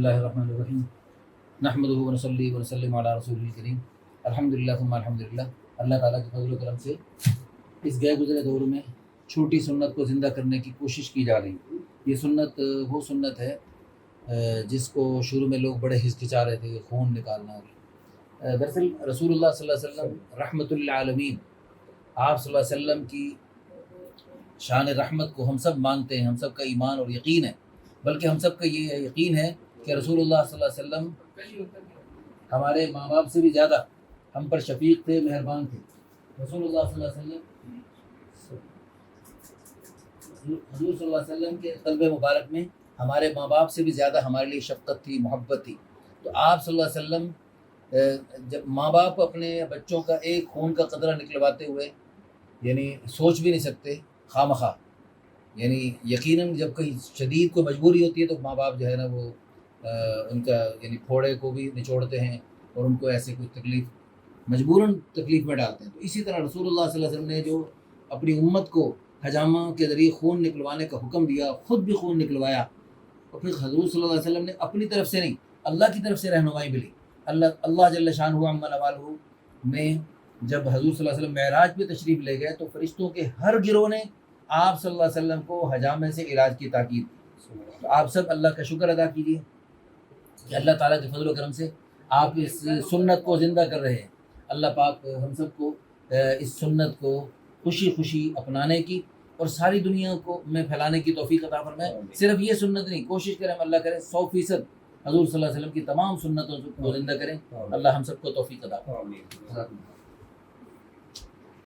اللہ الرحمن الرحیم نحمدہ ونصلی ونسلم علی رسول الکریم الحمدللہ ثم الحمدللہ۔ اللہ تعالیٰ کے فضل و کرم سے اس گئے گزرے دور میں چھوٹی سنت کو زندہ کرنے کی کوشش کی جا رہی ہے۔ یہ سنت وہ سنت ہے جس کو شروع میں لوگ بڑے ہچکچا رہے تھے، خون نکالنا۔ دراصل رسول اللہ صلی اللہ علیہ وسلم رحمۃ للعالمین، آپ صلی اللہ علیہ وسلم کی شان رحمت کو ہم سب مانتے ہیں، ہم سب کا ایمان اور یقین ہے، بلکہ ہم سب کا یہ یقین ہے کہ رسول اللہ صلی اللہ علیہ وسلم ہمارے ماں باپ سے بھی زیادہ ہم پر شفیق تھے، مہربان تھے۔ رسول اللہ صلی اللہ علیہ وسلم حضور صلی اللہ علیہ وسلم کے قلب مبارک میں ہمارے ماں باپ سے بھی زیادہ ہمارے لیے شفقت تھی، محبت تھی۔ تو آپ صلی اللہ علیہ وسلم جب ماں باپ اپنے بچوں کا ایک خون کا قطرہ نکلواتے ہوئے یعنی سوچ بھی نہیں سکتے خواہ، یعنی یقیناً جب کہیں شدید کوئی مجبوری ہوتی ہے تو ماں باپ جو ہے نا وہ ان کا یعنی پھوڑے کو بھی نچوڑتے ہیں اور ان کو ایسے کوئی تکلیف مجبوراً تکلیف میں ڈالتے ہیں۔ تو اسی طرح رسول اللہ صلی اللہ علیہ وسلم نے جو اپنی امت کو حجامہ کے ذریعے خون نکلوانے کا حکم دیا، خود بھی خون نکلوایا، اور پھر حضور صلی اللہ علیہ وسلم نے اپنی طرف سے نہیں، اللہ کی طرف سے رہنمائی ملی۔ اللہ جل شانہ عما نوالہ میں جب حضور صلی اللہ علیہ وسلم معراج پہ تشریف لے گئے تو فرشتوں کے ہر گروہ نے آپ صلی اللہ علیہ وسلم کو حجامے سے علاج کی تاکید کی۔ تو آپ سب اللہ کا شکر ادا کیجیے کہ اللہ تعالیٰ کے فضل و کرم سے آپ اس سنت کو زندہ کر رہے ہیں۔ اللہ پاک ہم سب کو اس سنت کو خوشی خوشی اپنانے کی اور ساری دنیا کو میں پھیلانے کی توفیق عطا فرمائے۔ صرف یہ سنت نہیں، کوشش کریں ہم اللہ کریں 100% حضور صلی اللہ علیہ وسلم کی تمام سنتوں کو زندہ کریں۔ اللہ ہم سب کو توفیق عطا فرمائے۔